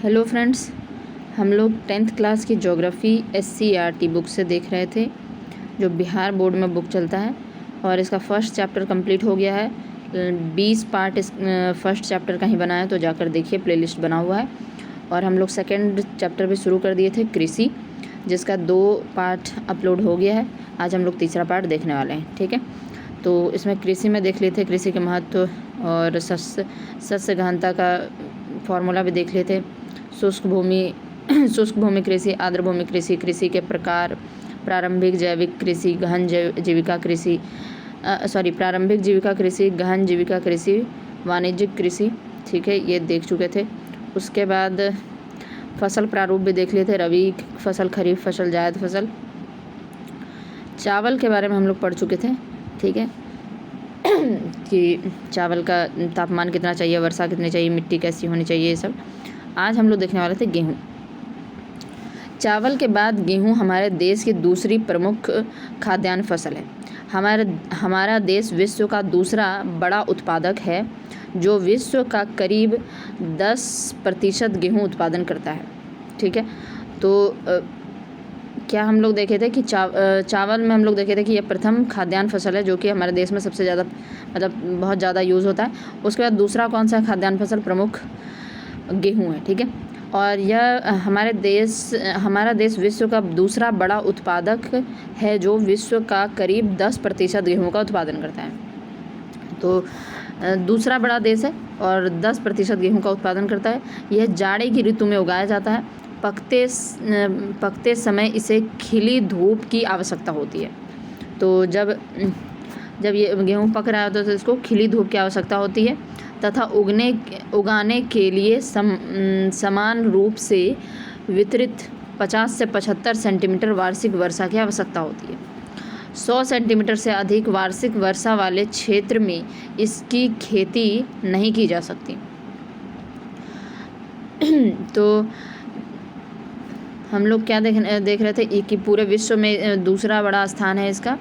Hello friends, हम लोग 10th class की ज्योग्राफी SCERT बुक से देख रहे थे, जो बिहार बोर्ड में बुक चलता है। और इसका फर्स्ट चैप्टर कंप्लीट हो गया है। 20 पार्ट इस फर्स्ट चैप्टर का ही बना है, तो जाकर देखिए, प्लेलिस्ट बना हुआ है। और हम लोग सेकेंड चैप्टर भी शुरू कर दिए थे, कृषि, जिसका 2 पार्ट अपलोड हो गया है। आज हम लोग तीसरा पार्ट देखने वाले हैं, ठीक है। तो इसमें कृषि में देख लेते, कृषि के महत्व और सस्य गहनता का फॉर्मूला भी देख लेते। शुष्क भूमि कृषि, आर्द्र भूमि कृषि, कृषि के प्रकार, प्रारंभिक जैविक कृषि, गहन जीविका कृषि, प्रारंभिक जीविका कृषि, गहन जीविका कृषि, वाणिज्यिक कृषि, ठीक है, ये देख चुके थे। उसके बाद फसल प्रारूप भी देख लेते, रबी फसल, खरीफ फसल, जायद फसल। चावल के बारे में हम लोग पढ़ चुके थे, ठीक है, कि चावल का तापमान कितना चाहिए, वर्षा कितनी चाहिए, मिट्टी कैसी होनी चाहिए, ये सब। आज हम लोग देखने वाले थे गेहूँ। चावल के बाद गेहूँ हमारे देश की दूसरी प्रमुख खाद्यान्न फसल है। हमारा देश विश्व का दूसरा बड़ा उत्पादक है, जो विश्व का करीब 10% गेहूँ उत्पादन करता है, ठीक है। तो क्या हम लोग देखे थे कि चावल में हम लोग देखे थे कि यह प्रथम खाद्यान्न फसल है, जो कि हमारे देश में सबसे ज़्यादा बहुत ज़्यादा यूज़ होता है। उसके बाद दूसरा कौन सा खाद्यान्न फसल प्रमुख गेहूँ है, ठीक है। और यह हमारा देश विश्व का दूसरा बड़ा उत्पादक है, जो विश्व का करीब 10% गेहूँ का उत्पादन करता है। तो दूसरा बड़ा देश है और 10% गेहूँ का उत्पादन करता है। यह जाड़े की ऋतु में उगाया जाता है। पकते समय इसे खिली धूप की आवश्यकता होती है। तो जब ये गेहूँ पक रहा होता है तो इसको खिली धूप की आवश्यकता होती है, तथा उगाने के लिए समान रूप से वितरित 50 से 75 सेंटीमीटर वार्षिक वर्षा की आवश्यकता होती है। 100 सेंटीमीटर से अधिक वार्षिक वर्षा वाले क्षेत्र में इसकी खेती नहीं की जा सकती। तो हम लोग क्या देख रहे थे कि पूरे विश्व में दूसरा बड़ा स्थान है इसका।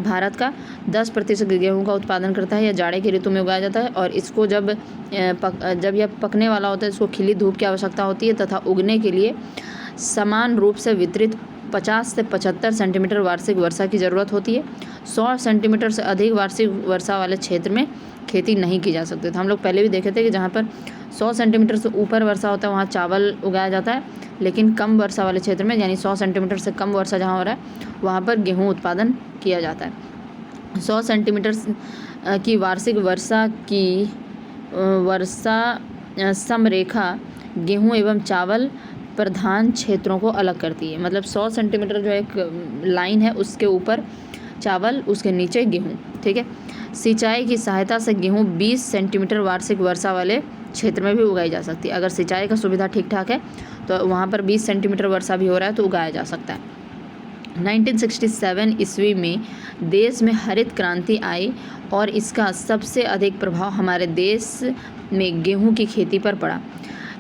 भारत का 10% गेहूँ का उत्पादन करता है। यह जाड़े की ऋतु में उगाया जाता है, और इसको जब यह पकने वाला होता है, इसको खिली धूप की आवश्यकता होती है, तथा उगने के लिए समान रूप से वितरित 50 से 75 सेंटीमीटर वार्षिक वर्षा की ज़रूरत होती है। 100 सेंटीमीटर से अधिक वार्षिक वर्षा वाले क्षेत्र में खेती नहीं की जा सकती। तो हम लोग पहले भी देखे थे कि जहाँ पर 100 सेंटीमीटर से ऊपर वर्षा होता है वहाँ चावल उगाया जाता है, लेकिन कम वर्षा वाले क्षेत्र में, यानी 100 सेंटीमीटर से कम वर्षा जहाँ हो रहा है वहाँ पर गेहूँ उत्पादन किया जाता है। 100 सेंटीमीटर की वार्षिक वर्षा की समरेखा गेहूँ एवं चावल प्रधान क्षेत्रों को अलग करती है। मतलब 100 सेंटीमीटर जो एक लाइन है, उसके ऊपर चावल, उसके नीचे गेहूँ, ठीक है। सिंचाई की सहायता से गेहूँ 20 सेंटीमीटर वार्षिक वर्षा वाले क्षेत्र में भी उगाई जा सकती है। अगर सिंचाई का सुविधा ठीक ठाक है तो वहाँ पर 20 सेंटीमीटर वर्षा भी हो रहा है तो उगाया जा सकता है। 1967 ईस्वी में देश में हरित क्रांति आई, और इसका सबसे अधिक प्रभाव हमारे देश में गेहूँ की खेती पर पड़ा।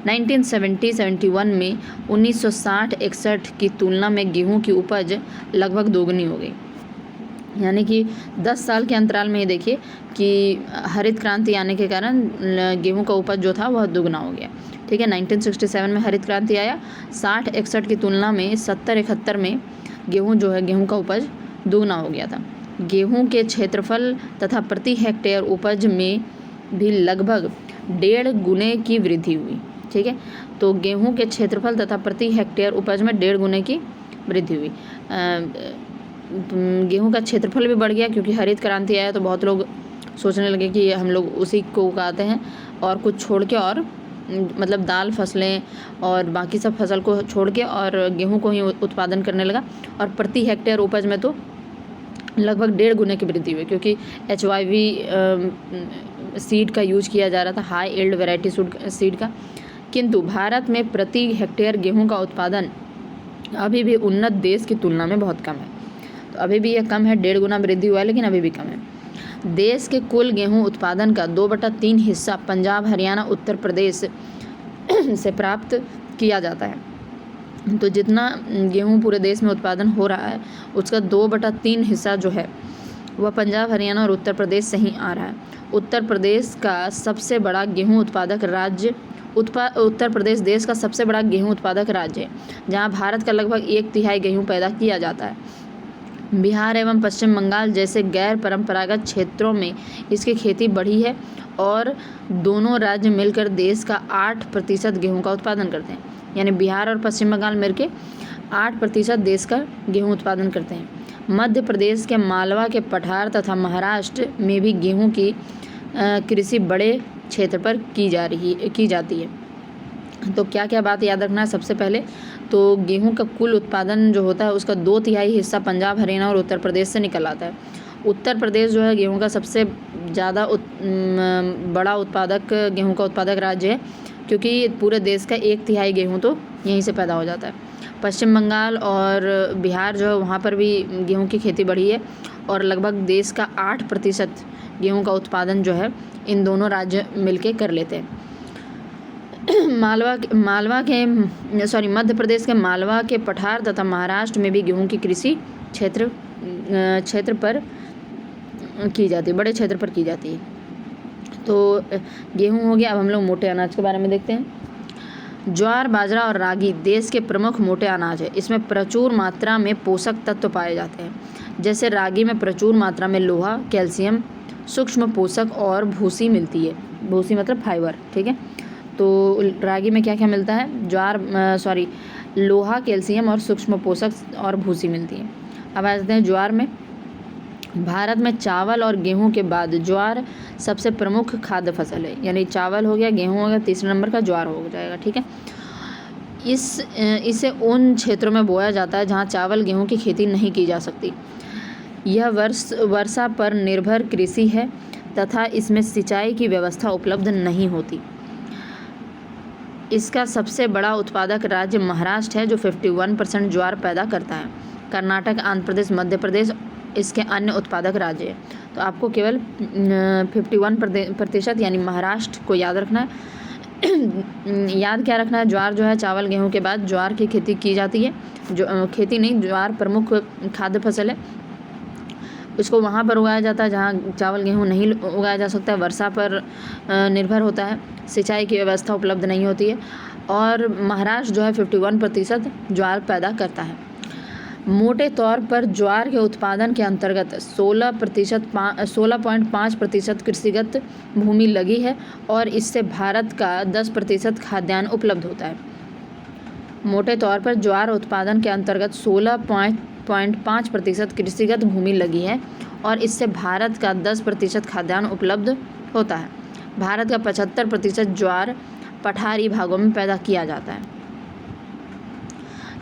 1970-71 में 1960-61 की तुलना में गेहूँ की उपज लगभग दोगुनी हो गई। यानी कि 10 साल के अंतराल में ये देखिए कि हरित क्रांति आने के कारण गेहूं का उपज जो था वह दुगना हो गया, ठीक है। 1967 में हरित क्रांति आया, 60-61 की तुलना में 70-71 में गेहूं का उपज दुगना हो गया था। गेहूं के क्षेत्रफल तथा प्रति हेक्टेयर उपज में भी लगभग 1.5 गुने की वृद्धि हुई, ठीक है। तो गेहूँ के क्षेत्रफल तथा प्रति हेक्टेयर उपज में 1.5 गुने की वृद्धि हुई। गेहूं का क्षेत्रफल भी बढ़ गया, क्योंकि हरित क्रांति आया तो बहुत लोग सोचने लगे कि हम लोग उसी को उगाते हैं और कुछ छोड़ के, और मतलब दाल फसलें और बाकी सब फसल को छोड़ के और गेहूं को ही उत्पादन करने लगा। और प्रति हेक्टेयर उपज में तो लगभग 1.5 गुने की वृद्धि हुई, क्योंकि HYV सीड का यूज किया जा रहा था, हाई यील्ड वैरायटी सीड का। किंतु भारत में प्रति हेक्टेयर गेहूँ का उत्पादन अभी भी उन्नत देश की तुलना में बहुत कम है। तो अभी भी यह कम है, 1.5 गुना वृद्धि हुआ है, लेकिन अभी भी कम है। देश के कुल गेहूं उत्पादन का 2/3 हिस्सा पंजाब, हरियाणा, उत्तर प्रदेश से प्राप्त किया जाता है। तो जितना गेहूं पूरे देश में उत्पादन हो रहा है, उसका 2/3 हिस्सा जो है वह पंजाब, हरियाणा और उत्तर प्रदेश से ही आ रहा है। उत्तर प्रदेश का सबसे बड़ा गेहूं उत्पादक राज्य उत्तर प्रदेश देश का सबसे बड़ा गेहूं उत्पादक राज्य है, जहां भारत का लगभग 1/3 गेहूं पैदा किया जाता है। बिहार एवं पश्चिम बंगाल जैसे गैर परंपरागत क्षेत्रों में इसकी खेती बढ़ी है और दोनों राज्य मिलकर देश का 8% गेहूं का उत्पादन करते हैं। यानी बिहार और पश्चिम बंगाल मिलकर 8% देश का गेहूं उत्पादन करते हैं। मध्य प्रदेश के मालवा के पठार तथा महाराष्ट्र में भी गेहूं की कृषि बड़े क्षेत्र पर की जाती है। तो क्या क्या बात याद रखना है? सबसे पहले तो गेहूं का कुल उत्पादन जो होता है उसका 2/3 हिस्सा पंजाब, हरियाणा और उत्तर प्रदेश से निकल आता है। उत्तर प्रदेश जो है गेहूं का सबसे ज़्यादा बड़ा उत्पादक गेहूं का उत्पादक राज्य है, क्योंकि पूरे देश का 1/3 गेहूं तो यहीं से पैदा हो जाता है। पश्चिम बंगाल और बिहार जो है वहाँ पर भी गेहूं की खेती बढ़ी है और लगभग देश का 8% गेहूं का उत्पादन जो है इन दोनों राज्य मिलके कर लेते हैं। मध्य प्रदेश के मालवा के पठार तथा महाराष्ट्र में भी गेहूं की कृषि क्षेत्र पर की जाती है, बड़े क्षेत्र पर की जाती है। तो गेहूं हो गया। अब हम लोग मोटे अनाज के बारे में देखते हैं। ज्वार, बाजरा और रागी देश के प्रमुख मोटे अनाज है। इसमें प्रचुर मात्रा में पोषक तत्व पाए जाते हैं, जैसे रागी में प्रचुर मात्रा में लोहा, कैल्शियम, सूक्ष्म पोषक और भूसी मिलती है। भूसी मतलब फाइबर, ठीक है। तो रागी में क्या क्या मिलता है? लोहा, कैल्शियम और सूक्ष्म पोषक और भूसी मिलती है। अब आ जाते हैं ज्वार में। भारत में चावल और गेहूं के बाद ज्वार सबसे प्रमुख खाद्य फसल है। यानी चावल हो गया, गेहूं हो गया, तीसरे नंबर का ज्वार हो जाएगा, ठीक है। इसे उन क्षेत्रों में बोया जाता है जहां चावल गेहूं की खेती नहीं की जा सकती। यह वर्षा पर निर्भर कृषि है तथा इसमें सिंचाई की व्यवस्था उपलब्ध नहीं होती। इसका सबसे बड़ा उत्पादक राज्य महाराष्ट्र है, जो 51% ज्वार पैदा करता है। कर्नाटक, आंध्र प्रदेश, मध्य प्रदेश इसके अन्य उत्पादक राज्य हैं। तो आपको केवल 51% यानी महाराष्ट्र को याद रखना है। याद क्या रखना है? ज्वार जो है चावल गेहूं के बाद ज्वार की खेती की जाती है। ज्वार प्रमुख खाद्य फसल है। इसको वहाँ पर उगाया जाता है जहाँ चावल गेहूँ नहीं उगाया जा सकता है। वर्षा पर निर्भर होता है, सिंचाई की व्यवस्था उपलब्ध नहीं होती है। और महाराष्ट्र जो है 51% ज्वार पैदा करता है। मोटे तौर पर ज्वार के उत्पादन के अंतर्गत 16.5% कृषिगत भूमि लगी है और इससे भारत का 10% खाद्यान्न उपलब्ध होता है। मोटे तौर पर ज्वार उत्पादन के अंतर्गत 16.5% कृषिगत भूमि लगी है और इससे भारत का 10% खाद्यान्न उपलब्ध होता है। भारत का 75% ज्वार पठारी भागों में पैदा किया जाता है।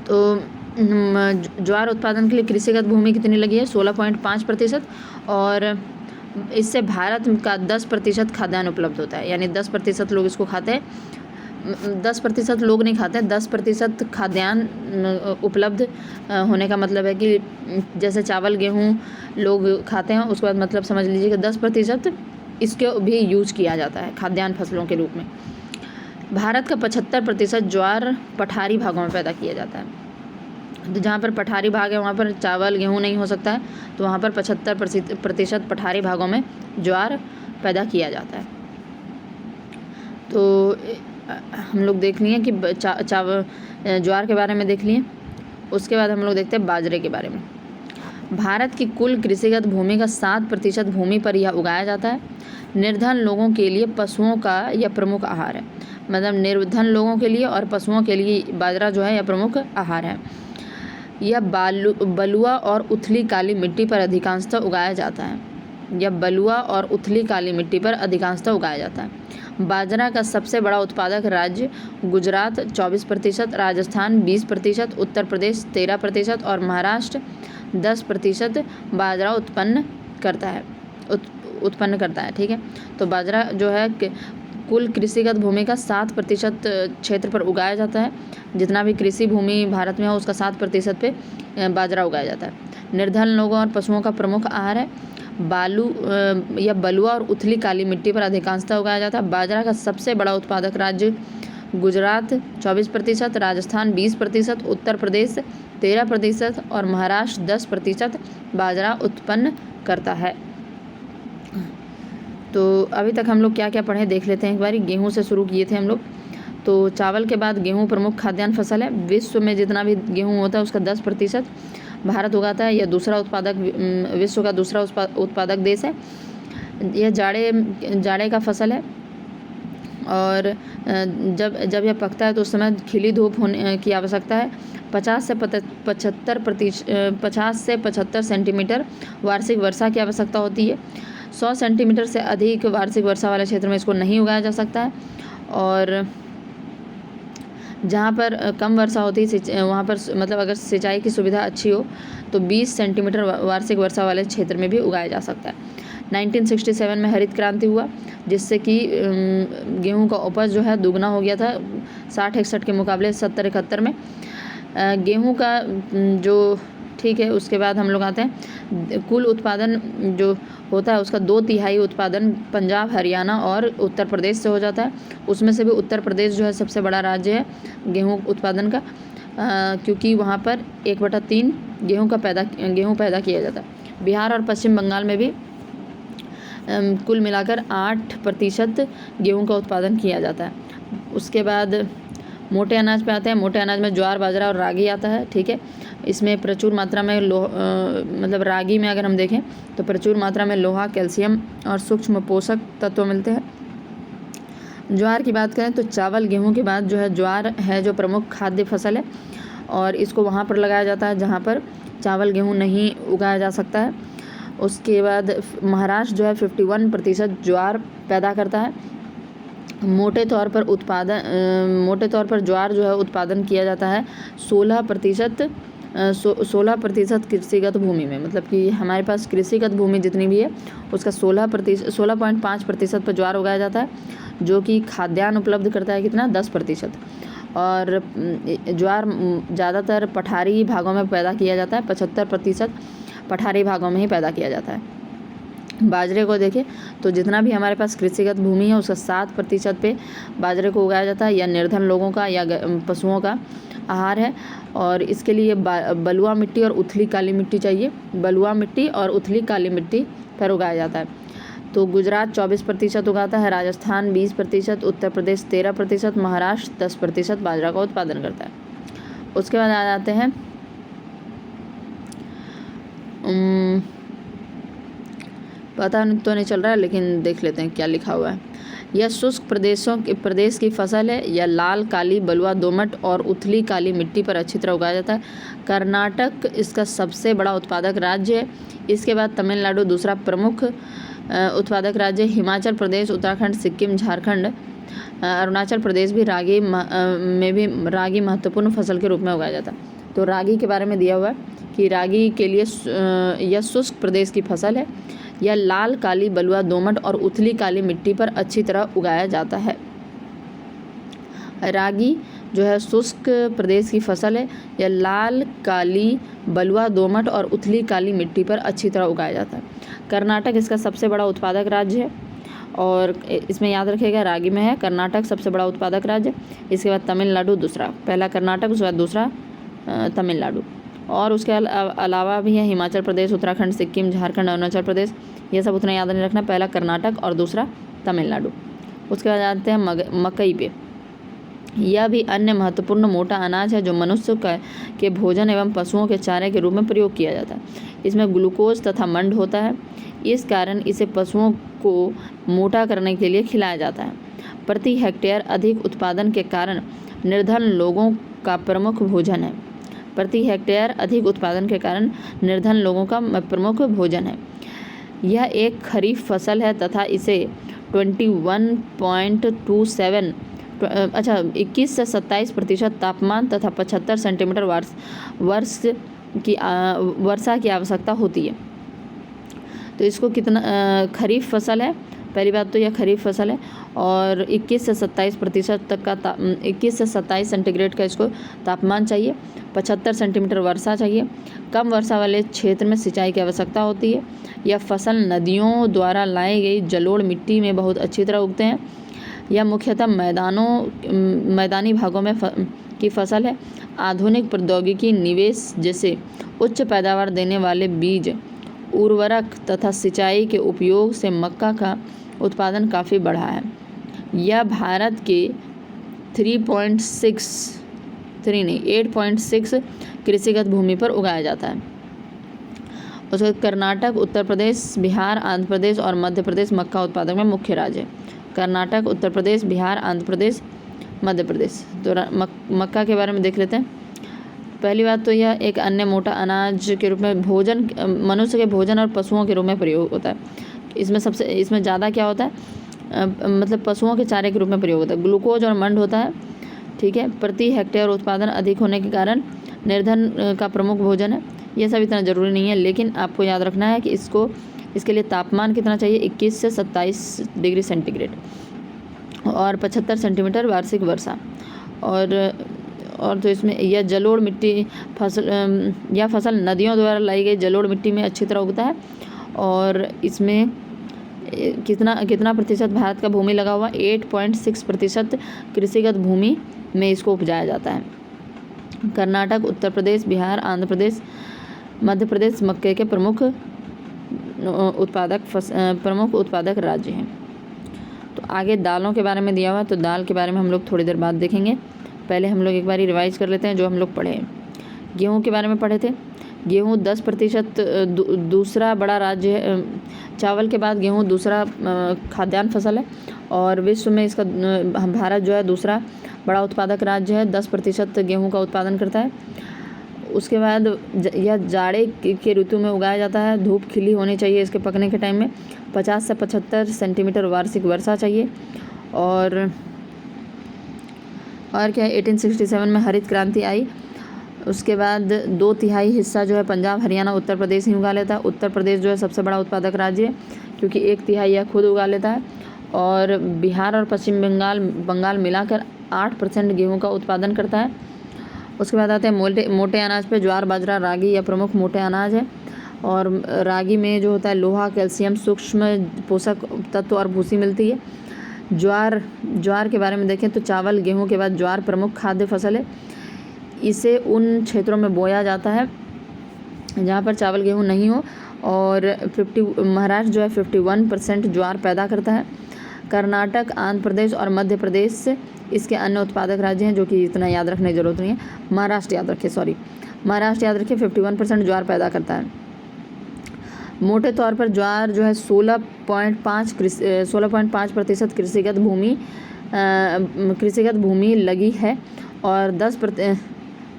तो ज्वार उत्पादन के लिए कृषिगत भूमि कितनी लगी है? 16.5% और इससे भारत का 10% खाद्यान्न उपलब्ध होता है। यानी 10% लोग इसको खाते हैं। 10% लोग नहीं खाते हैं, 10% खाद्यान्न उपलब्ध होने का मतलब है कि जैसे चावल गेहूँ लोग खाते हैं, उसके बाद मतलब समझ लीजिए कि 10% इसके भी यूज किया जाता है खाद्यान्न फसलों के रूप में। भारत का 75% ज्वार पठारी भागों में पैदा किया जाता है। तो जहाँ पर पठारी भाग है वहाँ पर चावल गेहूँ नहीं हो सकता है, तो वहाँ पर 75% पठारी भागों में ज्वार पैदा किया जाता है। तो हम लोग देख लिए कि ज्वार के बारे में देख लिए। उसके बाद हम लोग देखते हैं बाजरे के बारे में। भारत की कुल कृषिगत भूमि का 7% भूमि पर यह उगाया जाता है। निर्धन लोगों के लिए पशुओं का यह प्रमुख आहार है। मतलब निर्धन लोगों के लिए और पशुओं के लिए बाजरा जो है यह प्रमुख आहार है। यह बलुआ और उथली काली मिट्टी पर अधिकांशतः उगाया जाता है। बाजरा का सबसे बड़ा उत्पादक राज्य गुजरात 24%, राजस्थान 20%, उत्तर प्रदेश 13% और महाराष्ट्र 10% बाजरा उत्पन्न करता है, ठीक है। तो बाजरा जो है कुल कृषिगत भूमि का 7% क्षेत्र पर उगाया जाता है। जितना भी कृषि भूमि भारत में हो उसका 7% पे बाजरा उगाया जाता है। निर्धन लोगों और पशुओं का प्रमुख आहार है। बलुआ और उथली काली मिट्टी पर अधिकांशतः उगाया जाता है। बाजरा का सबसे बड़ा उत्पादक राज्य गुजरात 24%, राजस्थान 20%, उत्तर प्रदेश 13% और महाराष्ट्र 10% बाजरा उत्पन्न करता है। तो अभी तक हम लोग क्या क्या पढ़े देख लेते हैं एक बार। गेहूं से शुरू किए थे हम लोग। तो चावल के बाद गेहूँ प्रमुख खाद्यान्न फसल है। विश्व में जितना भी गेहूँ होता है उसका 10% भारत उगाता है। यह दूसरा उत्पादक विश्व का दूसरा उत्पादक देश है। यह जाड़े का फसल है और जब यह पकता है तो उस समय खिली धूप होने की आवश्यकता है। 50 से 75 सेंटीमीटर वार्षिक वर्षा की आवश्यकता होती है। 100 सेंटीमीटर से अधिक वार्षिक वर्षा वाले क्षेत्र में इसको नहीं उगाया जा सकता है और जहाँ पर कम वर्षा होती है वहाँ पर मतलब अगर सिंचाई की सुविधा अच्छी हो तो 20 सेंटीमीटर वार्षिक वर्षा वाले क्षेत्र में भी उगाया जा सकता है। 1967 में हरित क्रांति हुआ जिससे कि गेहूं का उपज जो है दुगना हो गया था 60-61 के मुकाबले 70-71 में। गेहूं का जो ठीक है, उसके बाद हम लोग आते हैं कुल उत्पादन जो होता है उसका 2/3 उत्पादन पंजाब, हरियाणा और उत्तर प्रदेश से हो जाता है। उसमें से भी उत्तर प्रदेश जो है सबसे बड़ा राज्य है गेहूं उत्पादन का, क्योंकि वहाँ पर 1/3 गेहूं पैदा किया जाता है। बिहार और पश्चिम बंगाल में भी कुल मिलाकर 8% गेहूं का उत्पादन किया जाता है। उसके बाद मोटे अनाज पे आते हैं। मोटे अनाज में ज्वार, बाजरा और रागी आता है। ठीक है, इसमें प्रचुर मात्रा में मतलब रागी में अगर हम देखें तो प्रचुर मात्रा में लोहा, कैल्शियम और सूक्ष्म पोषक तत्व मिलते हैं। ज्वार की बात करें तो चावल गेहूं के बाद जो है ज्वार है जो प्रमुख खाद्य फसल है और इसको वहाँ पर लगाया जाता है जहाँ पर चावल गेहूं नहीं उगाया जा सकता है। उसके बाद महाराष्ट्र जो है 51% ज्वार पैदा करता है। मोटे तौर पर ज्वार जो है उत्पादन किया जाता है 16% कृषिगत भूमि में। मतलब कि हमारे पास कृषिगत भूमि जितनी भी है उसका 16.5% पर ज्वार उगाया जाता है, जो कि खाद्यान्न उपलब्ध करता है कितना 10%। और ज्वार ज़्यादातर पठारी भागों में पैदा किया जाता है, 75% पठारी भागों में ही पैदा किया जाता है। बाजरे को देखें तो जितना भी हमारे पास कृषिगत भूमि है उसका 7% पे बाजरे को उगाया जाता है। यह निर्धन लोगों का या पशुओं का आहार है और इसके लिए बलुआ मिट्टी और उथली काली मिट्टी चाहिए। बलुआ मिट्टी और उथली काली मिट्टी पर उगाया जाता है। तो गुजरात 24% उगाता है, राजस्थान 20%, उत्तर प्रदेश 13%, महाराष्ट्र 10% बाजरा का उत्पादन करता है। उसके बाद आ जाते हैं पता तो नहीं चल रहा है लेकिन देख लेते हैं क्या लिखा हुआ है। यह शुष्क प्रदेश की फसल है। यह लाल, काली, बलुआ, दोमट और उथली काली मिट्टी पर अच्छी तरह उगाया जाता है। कर्नाटक इसका सबसे बड़ा उत्पादक राज्य है। इसके बाद तमिलनाडु दूसरा प्रमुख उत्पादक राज्य। हिमाचल प्रदेश, उत्तराखंड, सिक्किम, झारखंड, अरुणाचल प्रदेश भी रागी महत्वपूर्ण फसल के रूप में उगाया जाता है। तो रागी के बारे में दिया हुआ है कि रागी के लिए यह शुष्क प्रदेश की फसल है। यह लाल, काली, बलुआ, दोमट और उथली काली मिट्टी पर अच्छी तरह उगाया जाता है। रागी जो है शुष्क प्रदेश की फसल है। यह लाल, काली, बलुआ, दोमट और उथली काली मिट्टी पर अच्छी तरह उगाया जाता है। कर्नाटक इसका सबसे बड़ा उत्पादक राज्य है और इसमें याद रखिएगा रागी में है कर्नाटक सबसे बड़ा उत्पादक राज्य। इसके बाद तमिलनाडु दूसरा, पहला कर्नाटक उसके बाद दूसरा तमिलनाडु। और उसके अलावा भी है हिमाचल प्रदेश, उत्तराखंड, सिक्किम, झारखंड, अरुणाचल प्रदेश। ये सब उतना याद नहीं रखना, पहला कर्नाटक और दूसरा तमिलनाडु। उसके बाद आते हैं मकई पे। यह भी अन्य महत्वपूर्ण मोटा अनाज है जो मनुष्य के भोजन एवं पशुओं के चारे के रूप में प्रयोग किया जाता है। इसमें ग्लूकोज तथा मंड होता है, इस कारण इसे पशुओं को मोटा करने के लिए खिलाया जाता है। प्रति हेक्टेयर अधिक उत्पादन के कारण निर्धन लोगों का प्रमुख भोजन है। प्रति हेक्टेयर अधिक उत्पादन के कारण निर्धन लोगों का प्रमुख भोजन है। यह एक खरीफ फसल है तथा इसे 21 से 27% तापमान तथा 75 सेंटीमीटर वर्षा की आवश्यकता होती है। तो इसको कितना खरीफ फसल है, पहली बात तो यह खरीफ फसल है और 21 से 27% तक का 21 से 27 सेंटीग्रेड का इसको तापमान चाहिए, 75 सेंटीमीटर वर्षा चाहिए। कम वर्षा वाले क्षेत्र में सिंचाई की आवश्यकता होती है। यह फसल नदियों द्वारा लाई गई जलोढ़ मिट्टी में बहुत अच्छी तरह उगते हैं। यह मुख्यतः मैदानी भागों में की फसल है। आधुनिक प्रौद्योगिकी निवेश जैसे उच्च पैदावार देने वाले बीज, उर्वरक तथा सिंचाई के उपयोग से मक्का का उत्पादन काफ़ी बढ़ा है। यह भारत के 8.6 कृषिगत भूमि पर उगाया जाता है। उसके बाद कर्नाटक, उत्तर प्रदेश, बिहार, आंध्र प्रदेश और मध्य प्रदेश मक्का उत्पादक में मुख्य राज्य है। कर्नाटक, उत्तर प्रदेश, बिहार, आंध्र प्रदेश, मध्य प्रदेश। तो मक्का के बारे में देख लेते हैं। पहली बात तो यह एक अन्य मोटा अनाज के रूप में भोजन, मनुष्य के भोजन और पशुओं के रूप में प्रयोग होता है। इसमें ज़्यादा क्या होता है, मतलब पशुओं के चारे के रूप में प्रयोग होता है। ग्लूकोज और मंड होता है, ठीक है। प्रति हेक्टेयर उत्पादन अधिक होने के कारण निर्धन का प्रमुख भोजन है। ये सब इतना ज़रूरी नहीं है, लेकिन आपको याद रखना है कि इसके लिए तापमान कितना चाहिए, 21 से 27 डिग्री सेंटीग्रेड और 75 सेंटीमीटर वार्षिक वर्षा। और तो इसमें यह जलोढ़ मिट्टी फसल नदियों द्वारा लाई गई जलोढ़ मिट्टी में अच्छी तरह उगता है। और इसमें कितना प्रतिशत भारत का भूमि लगा हुआ, 8.6% कृषिगत भूमि में इसको उपजाया जाता है। कर्नाटक, उत्तर प्रदेश, बिहार, आंध्र प्रदेश, मध्य प्रदेश मक्के के प्रमुख उत्पादक राज्य हैं। तो आगे दालों के बारे में दिया हुआ है, तो दाल के बारे में हम लोग थोड़ी देर बाद देखेंगे। पहले हम लोग एक बार रिवाइज कर लेते हैं जो हम लोग पढ़े हैं। गेहूँ के बारे में पढ़े थे। गेहूँ 10% दूसरा बड़ा राज्य है। चावल के बाद गेहूँ दूसरा खाद्यान्न फसल है और विश्व में इसका भारत जो है दूसरा बड़ा उत्पादक राज्य है। 10% गेहूँ का उत्पादन करता है। उसके बाद यह जाड़े के ऋतु में उगाया जाता है। धूप खिली होनी चाहिए इसके पकने के टाइम में। 50 से 75 सेंटीमीटर वार्षिक वर्षा चाहिए। और क्या 1867 में हरित क्रांति आई। उसके बाद 2/3 हिस्सा जो है पंजाब, हरियाणा, उत्तर प्रदेश ही उगा लेता है। उत्तर प्रदेश जो है सबसे बड़ा उत्पादक राज्य है क्योंकि 1/3 यह खुद उगा लेता है। और बिहार और पश्चिम बंगाल मिलाकर 8% गेहूं का उत्पादन करता है। उसके बाद आते हैं मोटे अनाज पे। ज्वार, बाजरा, रागी यह प्रमुख मोटे अनाज है। और रागी में जो होता है लोहा, कैल्शियम, सूक्ष्म पोषक तत्व और भूसी मिलती है। ज्वार के बारे में देखें तो चावल, गेहूं के बाद ज्वार प्रमुख खाद्य फसल है। इसे उन क्षेत्रों में बोया जाता है जहाँ पर चावल गेहूँ नहीं हो। और महाराष्ट्र जो है 51% ज्वार पैदा करता है। कर्नाटक, आंध्र प्रदेश और मध्य प्रदेश इसके अन्य उत्पादक राज्य हैं जो कि इतना याद रखने की जरूरत नहीं है। महाराष्ट्र याद रखिए 51% ज्वार पैदा करता है। मोटे तौर पर ज्वार जो है 16.5% कृषिगत भूमि लगी है और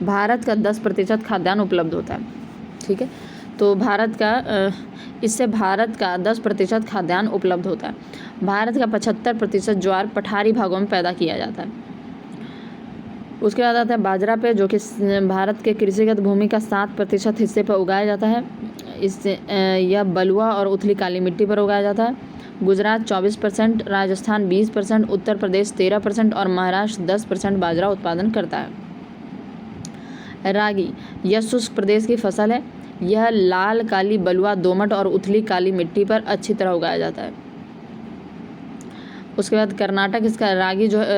भारत का 10% खाद्यान्न उपलब्ध होता है, ठीक है। तो इससे भारत का 10% खाद्यान्न उपलब्ध होता है। भारत का 75% ज्वार पठारी भागों में पैदा किया जाता है। उसके बाद आता है बाजरा पे, जो कि भारत के कृषिगत भूमि का 7% हिस्से पर उगाया जाता है। इससे यह बलुआ और उथली काली मिट्टी पर उगाया जाता है। गुजरात 24%, राजस्थान 20%, उत्तर प्रदेश 13% और महाराष्ट्र 10% बाजरा उत्पादन करता है। रागी यह शुष्क प्रदेश की फसल है। यह लाल, काली, बलुआ, दोमट और उथली काली मिट्टी पर अच्छी तरह उगाया जाता है। उसके बाद कर्नाटक,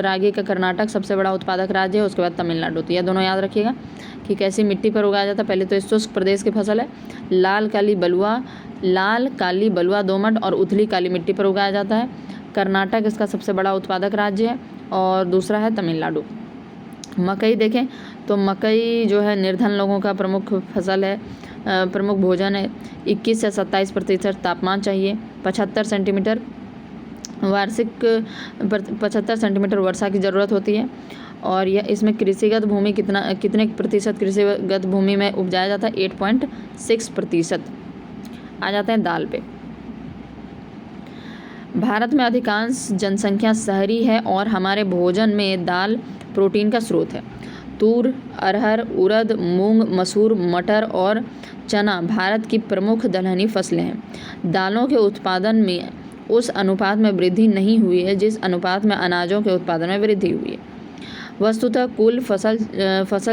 रागी का कर्नाटक सबसे बड़ा उत्पादक राज्य है। उसके बाद तमिलनाडु। तो यह दोनों याद रखिएगा कि कैसी मिट्टी पर उगाया जाता है। पहले तो शुष्क प्रदेश की फसल है। लाल, काली, बलुआ, दोमट और उथली काली मिट्टी पर उगाया जाता है। कर्नाटक इसका सबसे बड़ा उत्पादक राज्य है और दूसरा है तमिलनाडु। मकई देखें तो मकई जो है निर्धन लोगों का प्रमुख फसल है, प्रमुख भोजन है। 21 से 27% तापमान चाहिए। 75 सेंटीमीटर वर्षा की ज़रूरत होती है। और यह इसमें कृषिगत भूमि कितने प्रतिशत कृषिगत भूमि में उपजाया जाता है, 8.6%। आ जाते हैं दाल पे। भारत में अधिकांश जनसंख्या शहरी है और हमारे भोजन में दाल प्रोटीन का स्रोत है। तूर, अरहर, उड़द, मूंग, मसूर, मटर और चना भारत की प्रमुख दलहनी फसलें हैं। दालों के उत्पादन में उस अनुपात में वृद्धि नहीं हुई है जिस अनुपात में अनाजों के उत्पादन में वृद्धि हुई है। वस्तुतः कुल फसल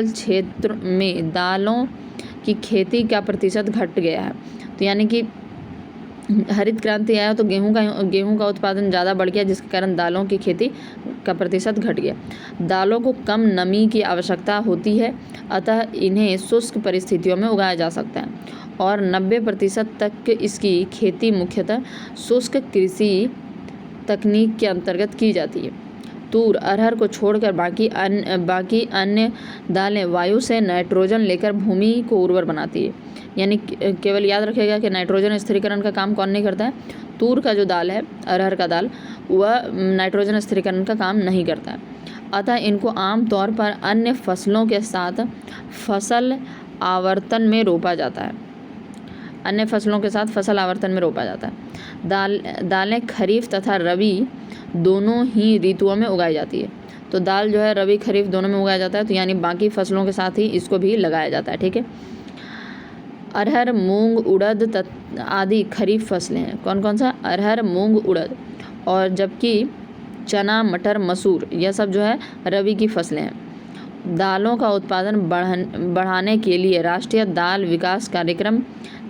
क्षेत्र में दालों की खेती का प्रतिशत घट गया है। तो यानी कि हरित क्रांति आया तो गेहूं का उत्पादन ज़्यादा बढ़ गया, जिसके कारण दालों की खेती का प्रतिशत घट गया। दालों को कम नमी की आवश्यकता होती है, अतः इन्हें शुष्क परिस्थितियों में उगाया जा सकता है और 90% तक इसकी खेती मुख्यतः शुष्क कृषि तकनीक के अंतर्गत की जाती है। तूर अरहर को छोड़कर बाकी अन्य दालें वायु से नाइट्रोजन लेकर भूमि को उर्वर बनाती है। यानी केवल याद रखिएगा कि नाइट्रोजन स्थिरीकरण का काम कौन नहीं करता है, तूर का जो दाल है, अरहर का दाल, वह नाइट्रोजन स्थिरीकरण का काम नहीं करता है। अतः इनको आमतौर पर अन्य फसलों के साथ फसल आवर्तन में रोपा जाता है। अन्य फसलों के साथ फसल आवर्तन में रोपा जाता है। दालें खरीफ तथा रबी दोनों ही ऋतुओं में उगाई जाती है। तो दाल जो है रबी खरीफ दोनों में उगाया जाता है, तो यानी बाकी फसलों के साथ ही इसको भी लगाया जाता है। ठीक है। अरहर, मूंग, उड़द आदि खरीफ फसलें हैं। कौन कौन सा? अरहर, मूंग, उड़द, और जबकि चना, मटर, मसूर, यह सब जो है रबी की फसलें हैं। दालों का उत्पादन बढ़ाने के लिए राष्ट्रीय दाल विकास कार्यक्रम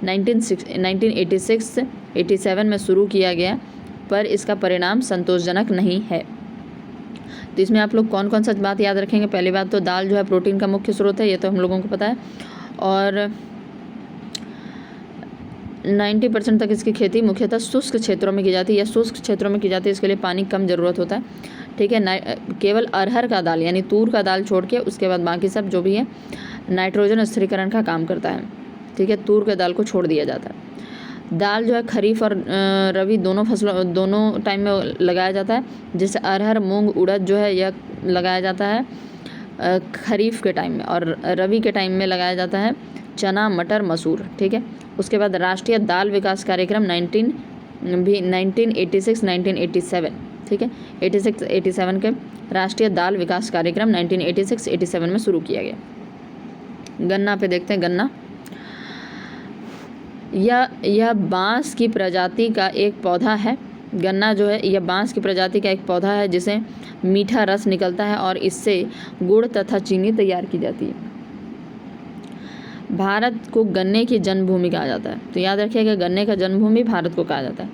1986-87 में शुरू किया गया, पर इसका परिणाम संतोषजनक नहीं है। तो इसमें आप लोग कौन कौन सा बात याद रखेंगे? पहली बात तो दाल जो है प्रोटीन का मुख्य स्रोत है, ये तो हम लोगों को पता है, और 90% तक इसकी खेती मुख्यतः शुष्क क्षेत्रों में की जाती है, या शुष्क क्षेत्रों में की जाती है, इसके लिए पानी कम ज़रूरत होता है। ठीक है। केवल अरहर का दाल यानी तूर का दाल छोड़ के उसके बाद बाकी सब जो भी है नाइट्रोजन स्थिरीकरण का काम करता है। ठीक है। तूर के दाल को छोड़ दिया जाता है। दाल जो है खरीफ और रबी दोनों टाइम में लगाया जाता है। जैसे अरहर, मूंग, उड़द जो है यह लगाया जाता है खरीफ के टाइम में, और रबी के टाइम में लगाया जाता है चना, मटर, मसूर। ठीक है। उसके बाद राष्ट्रीय दाल विकास कार्यक्रम 1986-1987, ठीक है, 86-87 के राष्ट्रीय दाल विकास कार्यक्रम 1986-87 में शुरू किया गया। गन्ना पे देखते हैं। गन्ना यह बांस की प्रजाति का एक पौधा है। गन्ना जो है यह बांस की प्रजाति का एक पौधा है जिसे मीठा रस निकलता है और इससे गुड़ तथा चीनी तैयार की जाती है। भारत को गन्ने की जन्मभूमि कहा जाता है। तो याद रखिएगा गन्ने का जन्मभूमि भारत को कहा जाता है।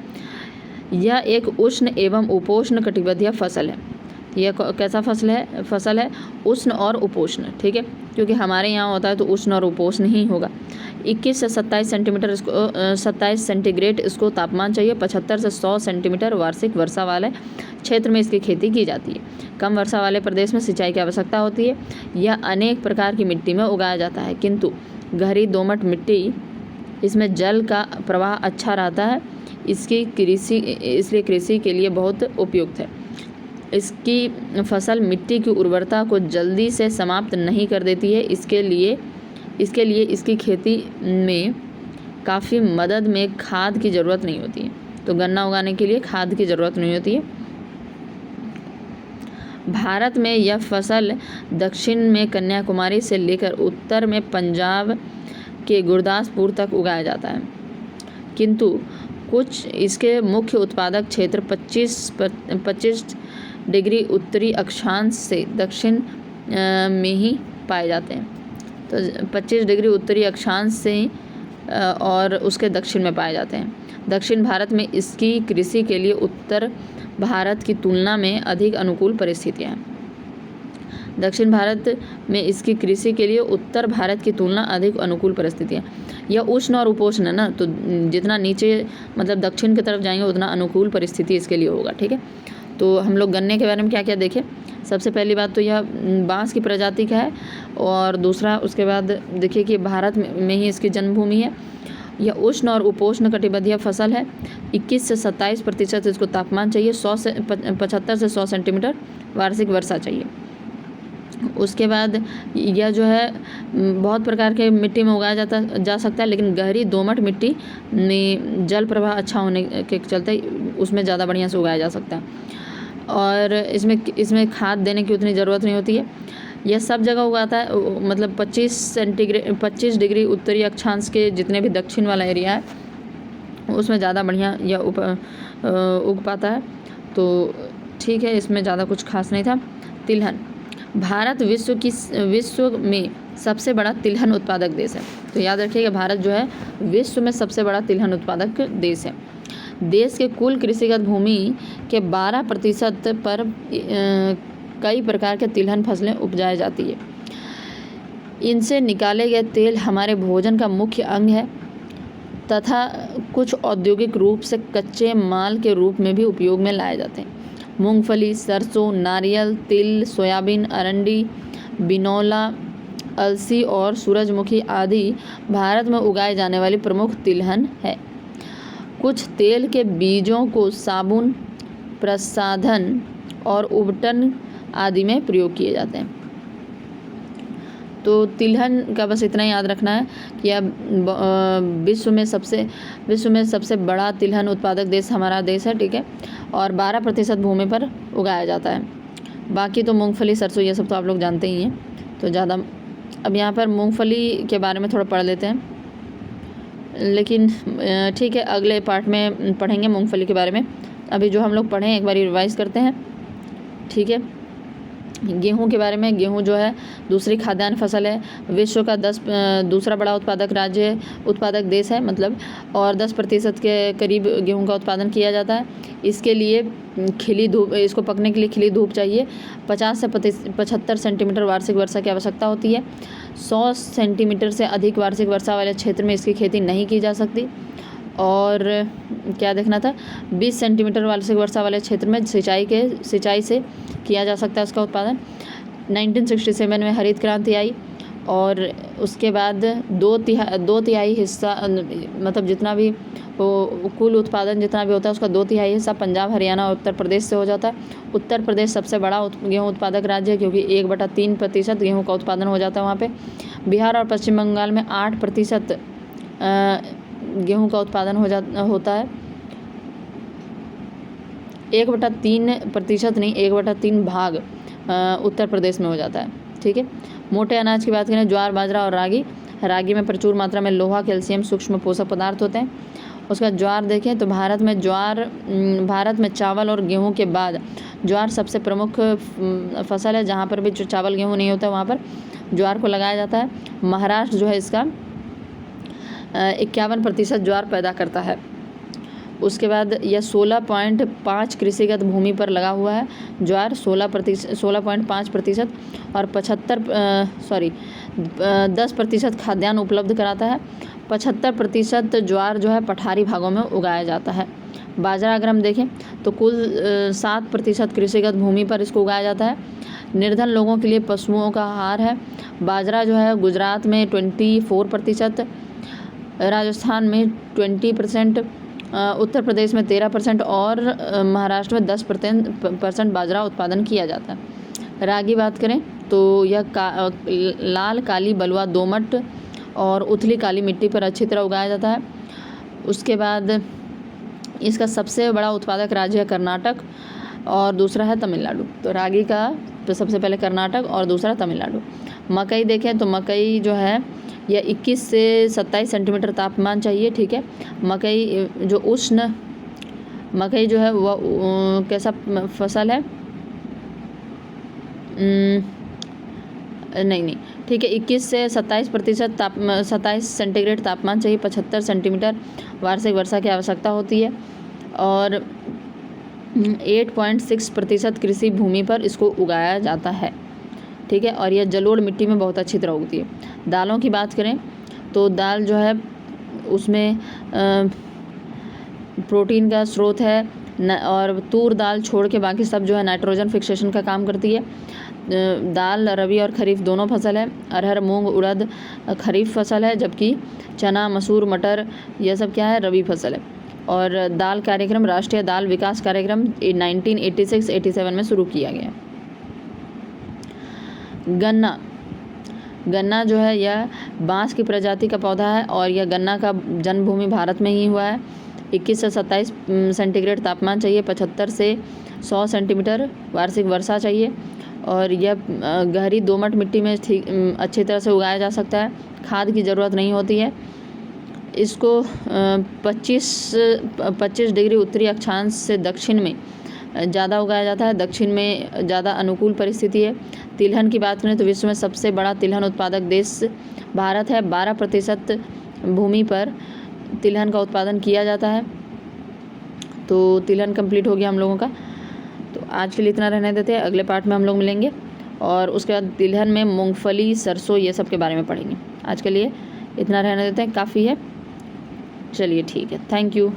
यह एक उष्ण एवं उपोष्ण कटिबंधीय फसल है। यह कैसा फसल है? उष्ण और उपोष्ण। ठीक है। क्योंकि हमारे यहाँ होता है तो उष्ण और उपोष्ण ही होगा। 21 से 27 सेंटीमीटर 27 सेंटीग्रेड इसको तापमान चाहिए। 75 से 100 सेंटीमीटर वार्षिक वर्षा वाले क्षेत्र में इसकी खेती की जाती है। कम वर्षा वाले प्रदेश में सिंचाई की आवश्यकता होती है। यह अनेक प्रकार की मिट्टी में उगाया जाता है, किंतु गहरी दोमट मिट्टी, इसमें जल का प्रवाह अच्छा रहता है, इसलिए कृषि के लिए बहुत उपयुक्त है। इसकी फसल मिट्टी की उर्वरता को जल्दी से समाप्त नहीं कर देती है। इसके लिए इसकी खेती में काफ़ी मदद में खाद की ज़रूरत नहीं होती है। तो गन्ना उगाने के लिए खाद की ज़रूरत नहीं होती है। भारत में यह फसल दक्षिण में कन्याकुमारी से लेकर उत्तर में पंजाब के गुरदासपुर तक उगाया जाता है, किंतु कुछ इसके मुख्य उत्पादक क्षेत्र 25 डिग्री उत्तरी अक्षांश से दक्षिण में ही पाए जाते हैं। तो 25 डिग्री उत्तरी अक्षांश से और उसके दक्षिण में पाए जाते हैं। दक्षिण भारत में इसकी कृषि के लिए उत्तर भारत की तुलना में अधिक अनुकूल परिस्थितियाँ हैं। दक्षिण भारत में इसकी कृषि के लिए उत्तर भारत की तुलना अधिक अनुकूल परिस्थितियाँ। यह उष्ण और उपोष्ण है ना, तो जितना नीचे मतलब दक्षिण की तरफ जाएंगे उतना अनुकूल परिस्थिति इसके लिए होगा। ठीक है। तो हम लोग गन्ने के बारे में क्या क्या देखें। सबसे पहली बात तो यह बांस की प्रजाति का है, और दूसरा उसके बाद देखिए कि भारत में ही इसकी जन्मभूमि है। यह उष्ण और उपोष्ण कटिबंधीय फसल है। 21 से 27% इसको तापमान चाहिए। 75 से 100 सेंटीमीटर वार्षिक वर्षा चाहिए। उसके बाद यह जो है बहुत प्रकार के मिट्टी में उगाया जा सकता है, लेकिन गहरी दोमट मिट्टी में जल प्रवाह अच्छा होने के चलते उसमें ज़्यादा बढ़िया से उगाया जा सकता है, और इसमें खाद देने की उतनी ज़रूरत नहीं होती है। यह सब जगह उगाता है, मतलब 25 डिग्री उत्तरी अक्षांश के जितने भी दक्षिण वाला एरिया है उसमें ज़्यादा बढ़िया यह उग पाता है। तो ठीक है, इसमें ज़्यादा कुछ खास नहीं था। तिलहन। भारत विश्व में सबसे बड़ा तिलहन उत्पादक देश है। तो याद रखिएगा भारत जो है विश्व में सबसे बड़ा तिलहन उत्पादक देश है। देश के कुल कृषिगत भूमि के 12% पर कई प्रकार के तिलहन फसलें उपजाई जाती है। इनसे निकाले गए तेल हमारे भोजन का मुख्य अंग है तथा कुछ औद्योगिक रूप से कच्चे माल के रूप में भी उपयोग में लाए जाते हैं। मूंगफली, सरसों, नारियल, तिल, सोयाबीन, अरंडी, बिनौला, अलसी और सूरजमुखी आदि भारत में उगाए जाने वाली प्रमुख तिलहन है। कुछ तेल के बीजों को साबुन, प्रसाधन और उबटन आदि में प्रयोग किए जाते हैं। तो तिलहन का बस इतना ही याद रखना है कि अब विश्व में सबसे बड़ा तिलहन उत्पादक देश हमारा देश है, ठीक है, और 12% भूमि पर उगाया जाता है। बाकी तो मूंगफली, सरसों ये सब तो आप लोग जानते ही हैं। तो ज़्यादा अब यहाँ पर मूंगफली के बारे में थोड़ा पढ़ लेते हैं, लेकिन ठीक है, अगले पार्ट में पढ़ेंगे मूंगफली के बारे में। अभी जो हम लोग पढ़ें एक बार रिवाइज़ करते हैं, ठीक है। गेहूं के बारे में, गेहूं जो है दूसरी खाद्यान्न फसल है, विश्व का दूसरा बड़ा उत्पादक देश है मतलब, और 10% के करीब गेहूं का उत्पादन किया जाता है। इसके लिए इसको पकने के लिए खिली धूप चाहिए। 50 से 75 सेंटीमीटर वार्षिक वर्षा की आवश्यकता होती है। 100 सेंटीमीटर से अधिक वार्षिक वर्षा वाले क्षेत्र में इसकी खेती नहीं की जा सकती। और क्या देखना था, 20 सेंटीमीटर वार्षिक वर्षा वाले क्षेत्र में सिंचाई से किया जा सकता है उसका उत्पादन। 1967 में हरित क्रांति आई और उसके बाद दो तिहाई हिस्सा मतलब जितना भी कुल उत्पादन जितना भी होता है उसका 2/3 हिस्सा पंजाब, हरियाणा और उत्तर प्रदेश से हो जाता है। उत्तर प्रदेश सबसे बड़ा गेहूँ उत्पादक राज्य है क्योंकि 1/3% गेहूँ का उत्पादन हो जाता है वहाँ पे। बिहार और पश्चिम बंगाल में 8% गेहूं का उत्पादन होता है। 1/3% नहीं, 1/3 भाग उत्तर प्रदेश में हो जाता है, ठीक है। मोटे अनाज की बात करें, ज्वार, बाजरा और रागी में प्रचुर मात्रा में लोहा, कैल्शियम, सूक्ष्म पोषक पदार्थ होते हैं। उसके बाद ज्वार देखें तो भारत में चावल और गेहूं के बाद ज्वार सबसे प्रमुख फसल है। जहाँ पर भी जो चावल गेहूं नहीं होता वहाँ पर ज्वार को लगाया जाता है। महाराष्ट्र जो है इसका 51% ज्वार पैदा करता है। उसके बाद यह 16.5 कृषिगत भूमि पर लगा हुआ है। ज्वार 16.5% और 10% खाद्यान्न उपलब्ध कराता है। 75% ज्वार जो है पठारी भागों में उगाया जाता है। बाजरा अगर हम देखें तो कुल 7% कृषिगत भूमि पर इसको उगाया जाता है। निर्धन लोगों के लिए पशुओं का आहार है। बाजरा जो है गुजरात में 24%, राजस्थान में 20%, उत्तर प्रदेश में 13% और महाराष्ट्र में 10% बाजरा उत्पादन किया जाता है। रागी बात करें तो यह लाल, काली, बलुआ, दोमट और उथली काली मिट्टी पर अच्छी तरह उगाया जाता है। उसके बाद इसका सबसे बड़ा उत्पादक राज्य है कर्नाटक और दूसरा है तमिलनाडु। तो रागी का तो सबसे पहले कर्नाटक और दूसरा तमिलनाडु। मकई देखें तो मकई जो है यह 21 से 27 सेंटीमीटर तापमान चाहिए, ठीक है। मकई जो उष्ण मकई जो है वह कैसा फसल है, नहीं ठीक है, 21 से 27 सेंटीग्रेड तापमान चाहिए। 75 सेंटीमीटर वार्षिक वर्षा की आवश्यकता होती है और 8.6% कृषि भूमि पर इसको उगाया जाता है, ठीक है। और यह जलोढ़ मिट्टी में बहुत अच्छी तरह उगती है। दालों की बात करें तो दाल जो है उसमें प्रोटीन का स्रोत है और तूर दाल छोड़ के बाकी सब जो है नाइट्रोजन फिक्सेशन का काम करती है। दाल रबी और खरीफ दोनों फसल है। अरहर, मूंग, उड़द खरीफ फसल है, जबकि चना, मसूर, मटर यह सब क्या है, रबी फसल है। और दाल कार्यक्रम राष्ट्रीय दाल विकास कार्यक्रम 1986-87 में शुरू किया गया। गन्ना जो है यह बांस की प्रजाति का पौधा है और यह गन्ना का जन्मभूमि भारत में ही हुआ है। 21 से 27 सेंटीग्रेड तापमान चाहिए। 75 से 100 सेंटीमीटर वार्षिक वर्षा चाहिए और यह गहरी दोमट मिट्टी में अच्छी तरह से उगाया जा सकता है। खाद की ज़रूरत नहीं होती है। इसको 25 डिग्री उत्तरी अक्षांश से दक्षिण में ज़्यादा उगाया जाता है। दक्षिण में ज़्यादा अनुकूल परिस्थिति है। तिलहन की बात करें तो विश्व में सबसे बड़ा तिलहन उत्पादक देश भारत है। 12% भूमि पर तिलहन का उत्पादन किया जाता है। तो तिलहन कंप्लीट हो गया हम लोगों का। तो आज के लिए इतना रहने देते हैं, अगले पार्ट में हम लोग मिलेंगे और उसके बाद तिलहन में मूंगफली, सरसों ये सब के बारे में पढ़ेंगे। आज के लिए इतना रहने देते हैं, काफ़ी है। चलिए ठीक है, थैंक यू।